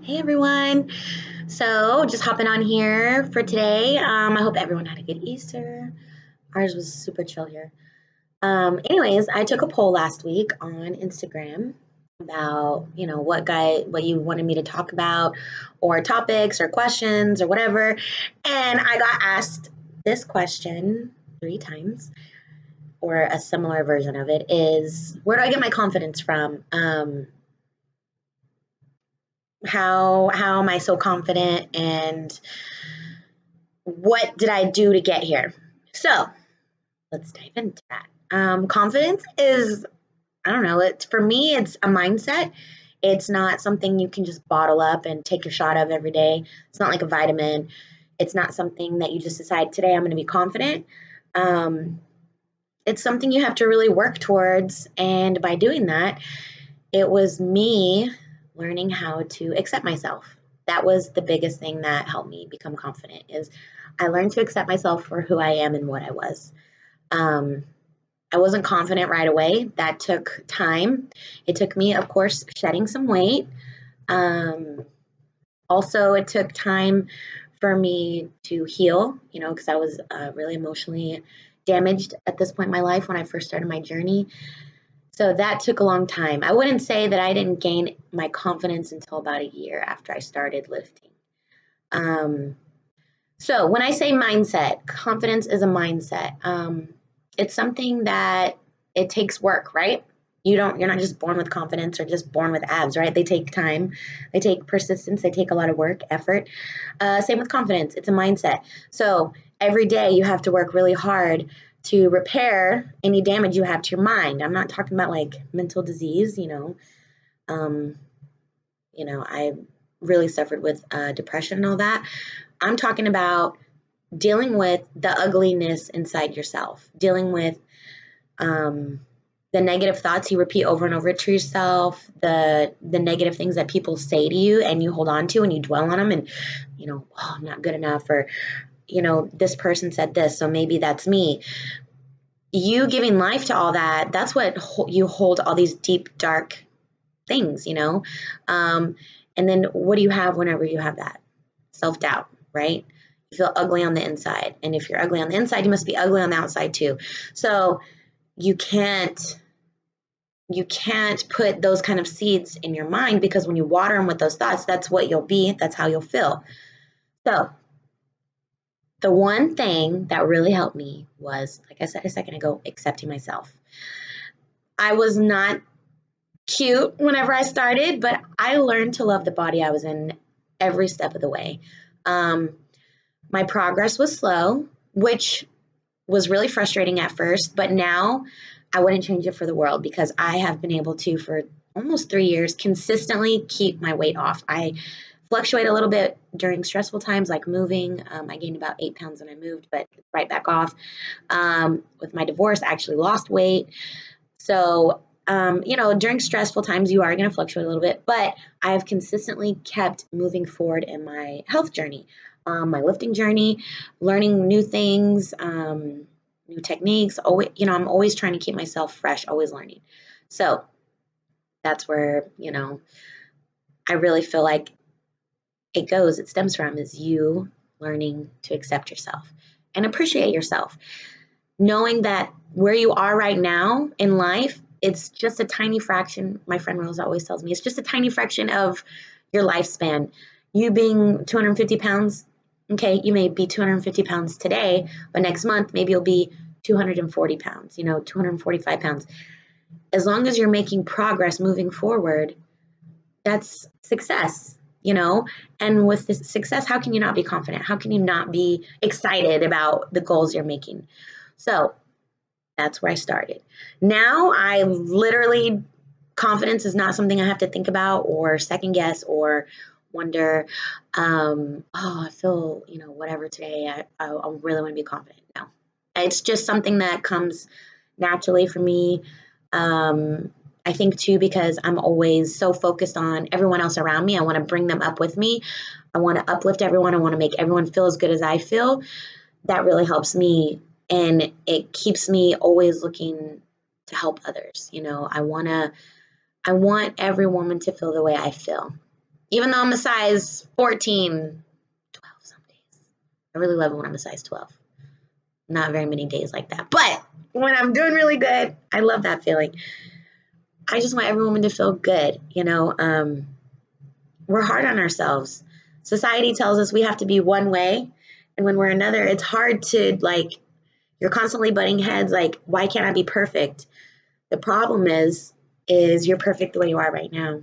Hey everyone. So just hopping on here for today. I hope everyone had a good Easter. Ours was super chill here. Anyways, I took a poll last week on Instagram about, what you wanted me to talk about or topics or questions or whatever. And I got asked this question 3 times or a similar version of it is where do I get my confidence from? How am I so confident and what did I do to get here? So let's dive into that. Confidence is, I don't know, it's for me, it's a mindset. It's not something you can just bottle up and take a shot of every day. It's not like a vitamin. It's not something that you just decide today I'm going to be confident. Um, it's something you have to really work towards. And by doing that, it was me learning how to accept myself. That was the biggest thing that helped me become confident is I learned to accept myself for who I am and what I was. Um, I wasn't confident right away. That took time. It took me, of course, shedding some weight. Um, Also, it took time for me to heal, because I was really emotionally damaged at this point in my life when I first started my journey. So that took a long time. I wouldn't say that I didn't gain my confidence until about a year after I started lifting. Um, so when I say mindset, confidence is a mindset. It's something that it takes work, right? You're not just born with confidence or just born with abs, right? They take time, they take persistence, they take a lot of work, effort. Same with confidence, it's a mindset. So every day you have to work really hard to repair any damage you have to your mind. I'm not talking about like mental disease, Um, I really suffered with depression and all that. I'm talking about dealing with the ugliness inside yourself, dealing with um, the negative thoughts you repeat over and over to yourself, the negative things that people say to you and you hold on to and you dwell on them and oh, I'm not good enough or this person said this, so maybe that's me. You giving life to all that, that's what you hold all these deep dark things. um, and then what do you have whenever you have that? Self-doubt, right? You feel ugly on the inside, and if you're ugly on the inside you must be ugly on the outside too. So you can't put those kind of seeds in your mind, because when you water them with those thoughts, that's what you'll be, that's how you'll feel. So the one thing that really helped me was, like I said a second ago, accepting myself. I was not cute whenever I started, but I learned to love the body I was in every step of the way. Um, my progress was slow, which was really frustrating at first, but now I wouldn't change it for the world, because I have been able to, for almost 3 years, consistently keep my weight off. I fluctuate a little bit during stressful times like moving. I gained about 8 pounds when I moved, but right back off. With my divorce, I actually lost weight. So, during stressful times, you are going to fluctuate a little bit, but I've consistently kept moving forward in my health journey, my lifting journey, learning new things, new techniques. Always, I'm always trying to keep myself fresh, always learning. So that's where, I really feel like it stems from is you learning to accept yourself and appreciate yourself, knowing that where you are right now in life, it's just a tiny fraction. My friend Rose always tells me it's just a tiny fraction of your lifespan. You being 250 pounds, okay, you may be 250 pounds today, but next month maybe you'll be 240 pounds, 245 pounds. As long as you're making progress moving forward, that's success. And with this success, how can you not be confident? How can you not be excited about the goals you're making? So that's where I started. Now I literally, confidence is not something I have to think about or second guess or wonder, oh, I feel, whatever today. I really want to be confident. No, it's just something that comes naturally for me. Um, I think too, because I'm always so focused on everyone else around me. I want to bring them up with me. I want to uplift everyone. I want to make everyone feel as good as I feel. That really helps me, and it keeps me always looking to help others. I want every woman to feel the way I feel. even though I'm a size 14, 12 some days. I really love it when I'm a size 12. Not very many days like that. But when I'm doing really good, I love that feeling. I just want every woman to feel good. We're hard on ourselves. Society tells us we have to be one way. And when we're another, it's hard to you're constantly butting heads. Like, why can't I be perfect? The problem is you're perfect the way you are right now.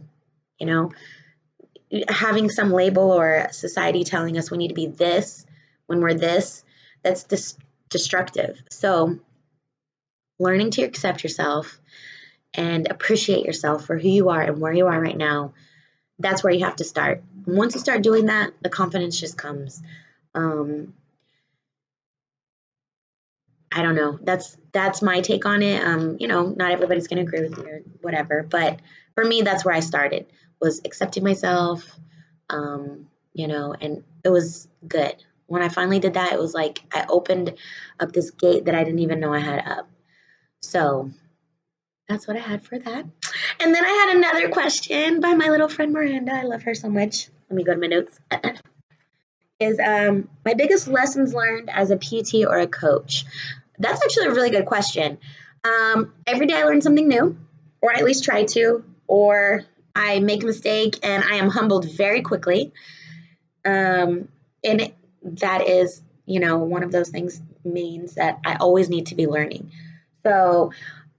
Having some label or society telling us we need to be this when we're this, that's destructive. So learning to accept yourself and appreciate yourself for who you are and where you are right now, that's where you have to start. And once you start doing that, the confidence just comes. I don't know. That's my take on it. Not everybody's going to agree with me or whatever, but for me, that's where I started, was accepting myself, and it was good. When I finally did that, it was like I opened up this gate that I didn't even know I had up. So that's what I had for that. And then I had another question by my little friend Miranda. I love her so much. Let me go to my notes. Is my biggest lessons learned as a PT or a coach? That's actually a really good question. Every day I learn something new, or I at least try to, or I make a mistake and I am humbled very quickly. And that is, one of those things means that I always need to be learning. So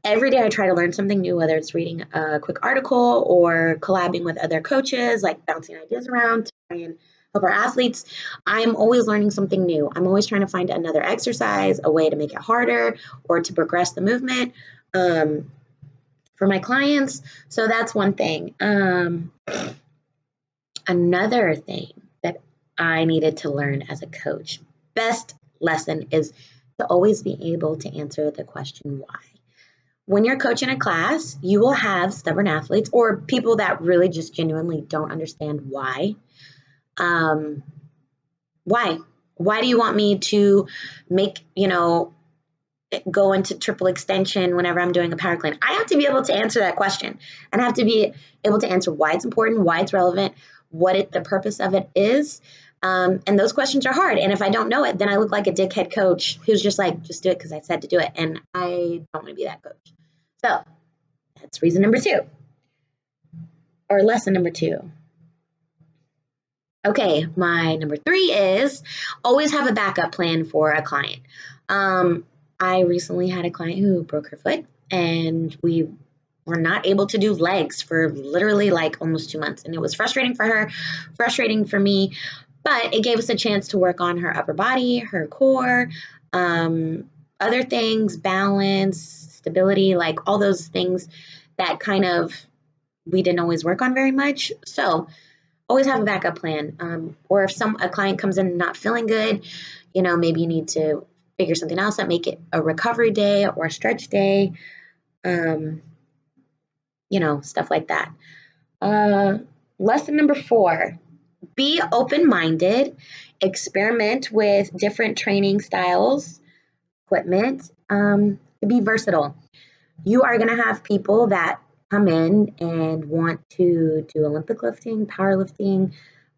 every day I try to learn something new, whether it's reading a quick article or collabing with other coaches, like bouncing ideas around to try and help our athletes. I'm always learning something new. I'm always trying to find another exercise, a way to make it harder or to progress the movement for my clients. So that's one thing. Another thing that I needed to learn as a coach, best lesson, is to always be able to answer the question why. When you're coaching a class, you will have stubborn athletes or people that really just genuinely don't understand why. Why? Why do you want me to make, go into triple extension whenever I'm doing a power clean? I have to be able to answer that question, and I have to be able to answer why it's important, why it's relevant, the purpose of it is. And those questions are hard. And if I don't know it, then I look like a dickhead coach who's just like, just do it because I said to do it. And I don't want to be that coach. So that's reason number 2, or lesson number 2. Okay, my number 3 is always have a backup plan for a client. I recently had a client who broke her foot, and we were not able to do legs for literally like almost 2 months. And it was frustrating for her, frustrating for me, but it gave us a chance to work on her upper body, her core, other things, balance, stability, like all those things that kind of we didn't always work on very much. So always have a backup plan. Or if a client comes in not feeling good, maybe you need to figure something else out, make it a recovery day or a stretch day, stuff like that. Lesson number 4, be open-minded, experiment with different training styles, equipment, be versatile. You are going to have people that come in and want to do Olympic lifting, powerlifting,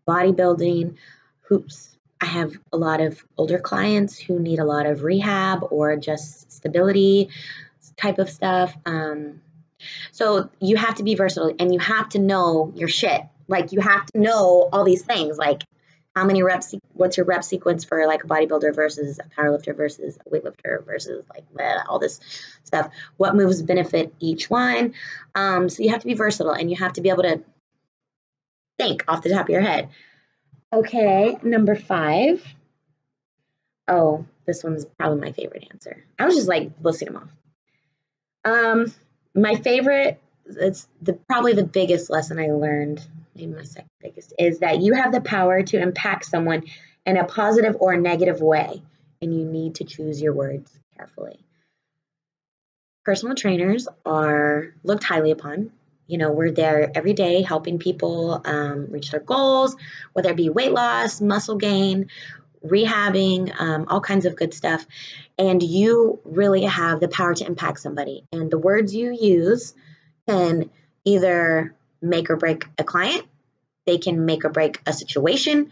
bodybuilding, hoops. I have a lot of older clients who need a lot of rehab or just stability type of stuff. So you have to be versatile, and you have to know your shit. Like, you have to know all these things, like how many reps, what's your rep sequence for like a bodybuilder versus a powerlifter versus a weightlifter versus like all this stuff. What moves benefit each one. So you have to be versatile, and you have to be able to think off the top of your head. Okay, number 5. Oh, this one's probably my favorite answer. I was just like listing them off. My favorite, it's probably the biggest lesson I learned, maybe my second biggest, is that you have the power to impact someone in a positive or negative way, and you need to choose your words carefully. Personal trainers are looked highly upon. We're there every day helping people reach their goals, whether it be weight loss, muscle gain, rehabbing, all kinds of good stuff. And you really have the power to impact somebody. And the words you use can either make or break a client, they can make or break a situation.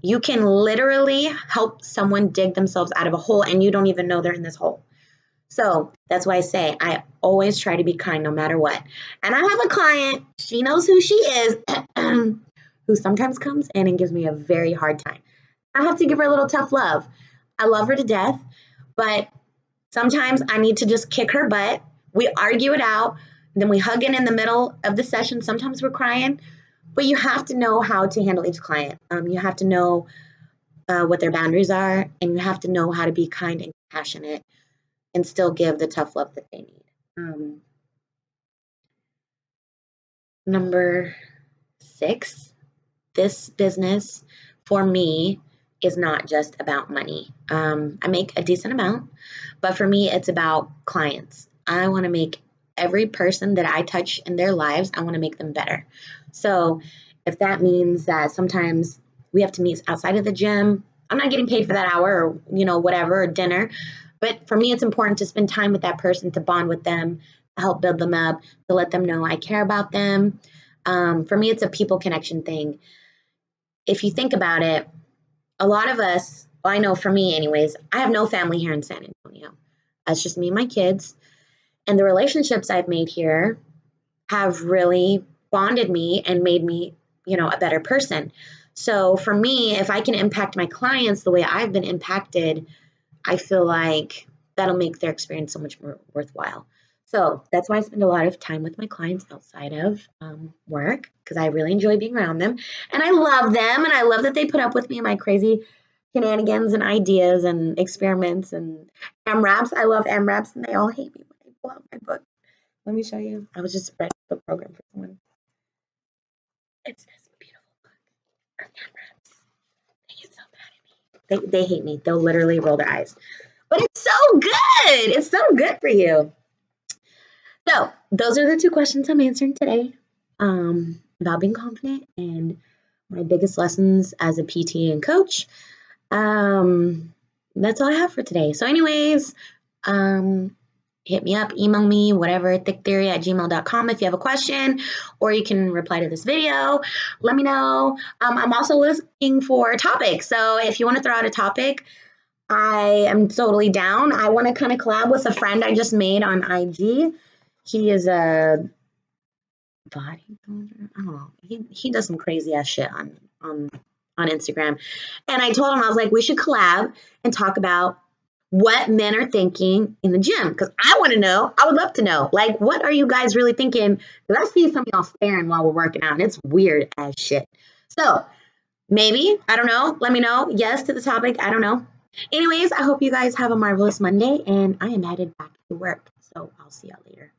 You can literally help someone dig themselves out of a hole and you don't even know they're in this hole. So that's why I say I always try to be kind no matter what. And I have a client, she knows who she is, who sometimes comes in and gives me a very hard time. I have to give her a little tough love. I love her to death, but sometimes I need to just kick her butt. We argue it out, then we hug in the middle of the session. Sometimes we're crying, but you have to know how to handle each client. You have to know what their boundaries are, and you have to know how to be kind and compassionate and still give the tough love that they need. Number 6, this business for me is not just about money. I make a decent amount, but for me, it's about clients. I want to make every person that I touch in their lives, I want to make them better. So if that means that sometimes we have to meet outside of the gym, I'm not getting paid for that hour or, whatever, or dinner. But for me, it's important to spend time with that person, to bond with them, to help build them up, to let them know I care about them. For me, it's a people connection thing. If you think about it, a lot of us, well, I know for me anyways, I have no family here in San Antonio. It's just me and my kids. And the relationships I've made here have really bonded me and made me, a better person. So for me, if I can impact my clients the way I've been impacted, I feel like that'll make their experience so much more worthwhile. So that's why I spend a lot of time with my clients outside of work, because I really enjoy being around them. And I love them, and I love that they put up with me and my crazy shenanigans and ideas and experiments and AMRAPs. I love AMRAPs, and they all hate me when I pull out my book. Let me show you. I was just spreading the program for someone. It's this beautiful book of AMRAPs. They get so mad at me. They hate me. They'll literally roll their eyes. But it's so good. It's so good for you. So those are the 2 questions I'm answering today about being confident and my biggest lessons as a PT and coach. That's all I have for today. So anyways, hit me up, email me, whatever, thicktheory@gmail.com if you have a question, or you can reply to this video. Let me know. I'm also looking for topics. So if you want to throw out a topic, I am totally down. I want to kind of collab with a friend I just made on IG. He is a bodybuilder. I don't know. He does some crazy ass shit on Instagram. And I told him, I was like, we should collab and talk about what men are thinking in the gym. Because I want to know. I would love to know. Like, what are you guys really thinking? Because I see some of y'all staring while we're working out, and it's weird as shit. So maybe, I don't know. Let me know. Yes to the topic. I don't know. Anyways, I hope you guys have a marvelous Monday, and I am headed back to work. So I'll see y'all later.